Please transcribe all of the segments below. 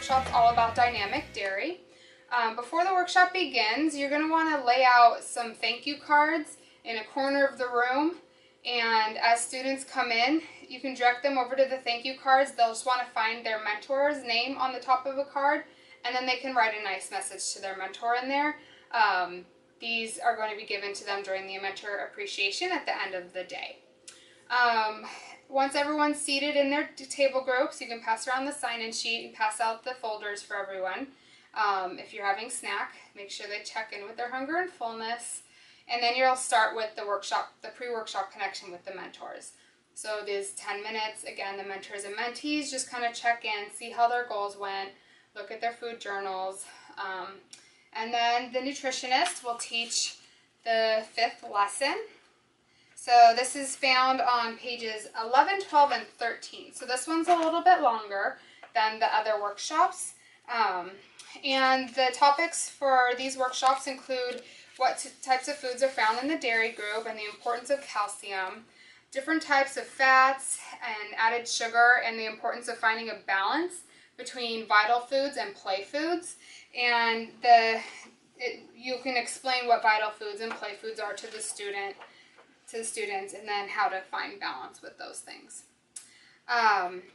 workshop's all about dynamic dairy. Before the workshop begins, you're going to want to lay out some thank you cards in a corner of the room, and as students come in, you can direct them over to the thank you cards. They'll just want to find their mentor's name on the top of a card, and then they can write a nice message to their mentor in there. These are going to be given to them during the mentor appreciation at the end of the day. Once everyone's seated in their table groups, you can pass around the sign-in sheet and pass out the folders for everyone. If you're having snack, make sure they check in with their hunger and fullness. And then you'll start with the workshop, the pre-workshop connection with the mentors. So these 10 minutes, again, the mentors and mentees just kind of check in, see how their goals went, look at their food journals. And then the nutritionist will teach the 5th lesson. So this is found on pages 11, 12, and 13. So this one's a little bit longer than the other workshops. And the topics for these workshops include what types of foods are found in the dairy group and the importance of calcium, different types of fats and added sugar, and the importance of finding a balance between vital foods and play foods. And you can explain what vital foods and play foods are to the students, and then how to find balance with those things.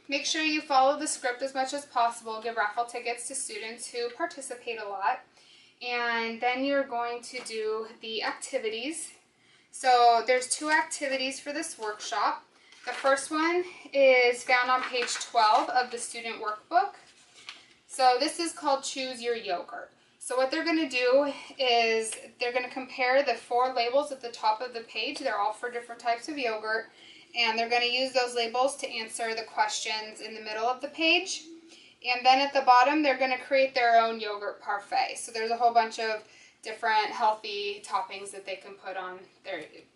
Make sure you follow the script as much as possible. Give raffle tickets to students who participate a lot. And then you're going to do the activities. So there's 2 activities for this workshop. The first one is found on page 12 of the student workbook. So this is called Choose Your Yogurt. So what they're going to do is they're going to compare the 4 labels at the top of the page. They're all for different types of yogurt. And they're going to use those labels to answer the questions in the middle of the page. And then at the bottom, they're going to create their own yogurt parfait. So there's a whole bunch of different healthy toppings that they can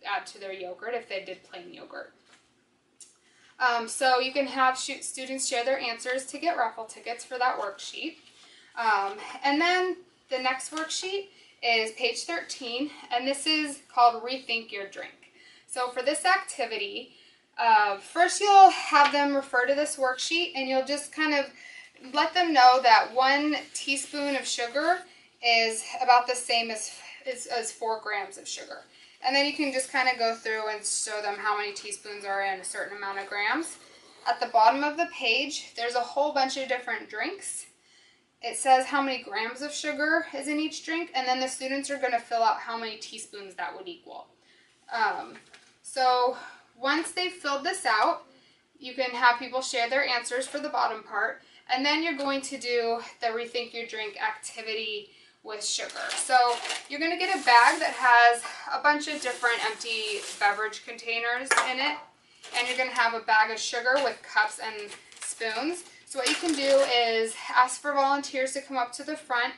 add to their yogurt if they did plain yogurt. So you can have students share their answers to get raffle tickets for that worksheet. And then the next worksheet is page 13, and this is called Rethink Your Drink. So for this activity, first you'll have them refer to this worksheet, and you'll just kind of let them know that 1 teaspoon of sugar is about the same as 4 grams of sugar. And then you can just kind of go through and show them how many teaspoons are in a certain amount of grams. At the bottom of the page, there's a whole bunch of different drinks. It says how many grams of sugar is in each drink, and then the students are going to fill out how many teaspoons that would equal. So once they've filled this out, you can have people share their answers for the bottom part, and then you're going to do the Rethink Your Drink activity with sugar. So you're going to get a bag that has a bunch of different empty beverage containers in it, and you're going to have a bag of sugar with cups and spoons. So what you can do is ask for volunteers to come up to the front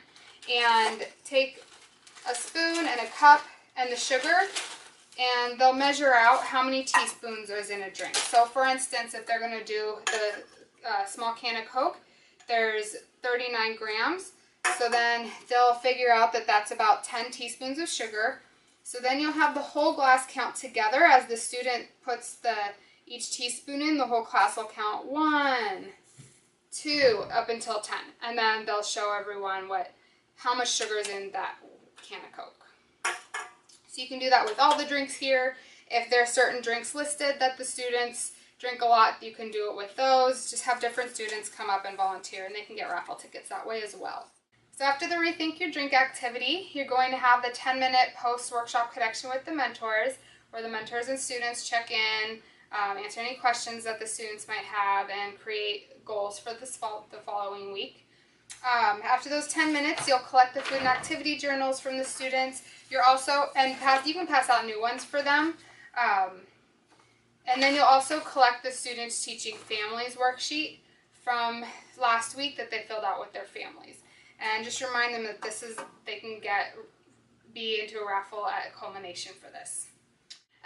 and take a spoon and a cup and the sugar, and they'll measure out how many teaspoons is in a drink. So for instance, if they're going to do the small can of Coke, there's 39 grams. So then they'll figure out that that's about 10 teaspoons of sugar. So then you'll have the whole glass count together. As the student puts each teaspoon in, the whole class will count 1, 2, up until 10. And then they'll show everyone how much sugar is in that can of Coke. So you can do that with all the drinks here. If there are certain drinks listed that the students drink a lot, you can do it with those. Just have different students come up and volunteer, and they can get raffle tickets that way as well. So after the Rethink Your Drink activity, you're going to have the 10-minute post-workshop connection with the mentors, where the mentors and students check in, answer any questions that the students might have, and create goals for the following week. After those 10 minutes, you'll collect the food and activity journals from the students. You can pass out new ones for them. And then you'll also collect the students' teaching families worksheet from last week that they filled out with their families. And just remind them that they can be into a raffle at culmination for this.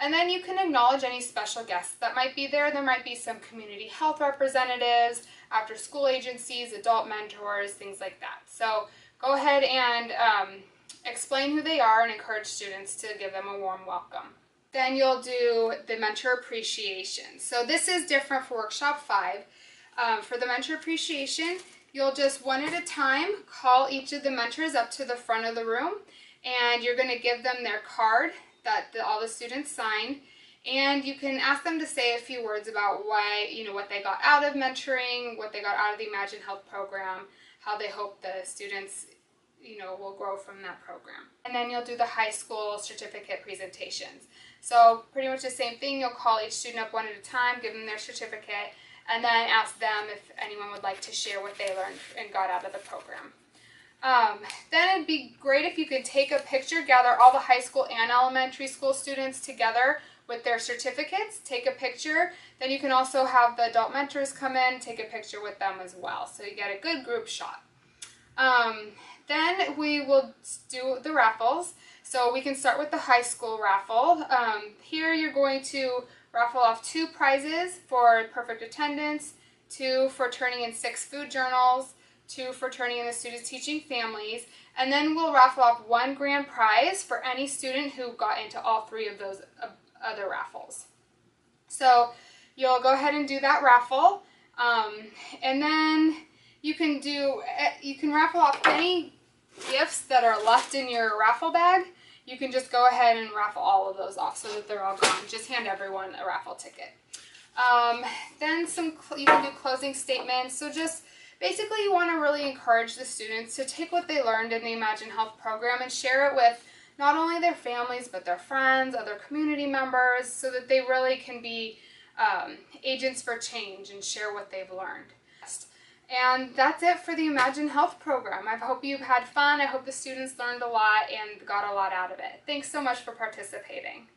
And then you can acknowledge any special guests that might be there. There might be some community health representatives, after school agencies, adult mentors, things like that. So go ahead and explain who they are and encourage students to give them a warm welcome. Then you'll do the mentor appreciation. So this is different for workshop 5. For the mentor appreciation, you'll just one at a time call each of the mentors up to the front of the room, and you're going to give them their card that all the students signed, and you can ask them to say a few words about why, what they got out of mentoring, what they got out of the Imagine Health program, how they hope the students will grow from that program. And then you'll do the high school certificate presentations. So pretty much the same thing. You'll call each student up one at a time, give them their certificate, and then ask them if anyone would like to share what they learned and got out of the program. Then it'd be great if you could take a picture, gather all the high school and elementary school students together with their certificates, take a picture. Then you can also have the adult mentors come in, take a picture with them as well, so you get a good group shot. Then we will do the raffles. So we can start with the high school raffle. Here you're going to raffle off 2 prizes for perfect attendance, 2 for turning in 6 food journals, 2 for turning in the students teaching families, and then we'll raffle off 1 grand prize for any student who got into all 3 of those other raffles. So you'll go ahead and do that raffle, and then you can raffle off any gifts that are left in your raffle bag. You can just go ahead and raffle all of those off so that they're all gone. Just hand everyone a raffle ticket. Then you can do closing statements. So just basically you want to really encourage the students to take what they learned in the Imagine Health program and share it with not only their families but their friends, other community members, so that they really can be agents for change and share what they've learned. And that's it for the Imagine Health program. I hope you've had fun. I hope the students learned a lot and got a lot out of it. Thanks so much for participating.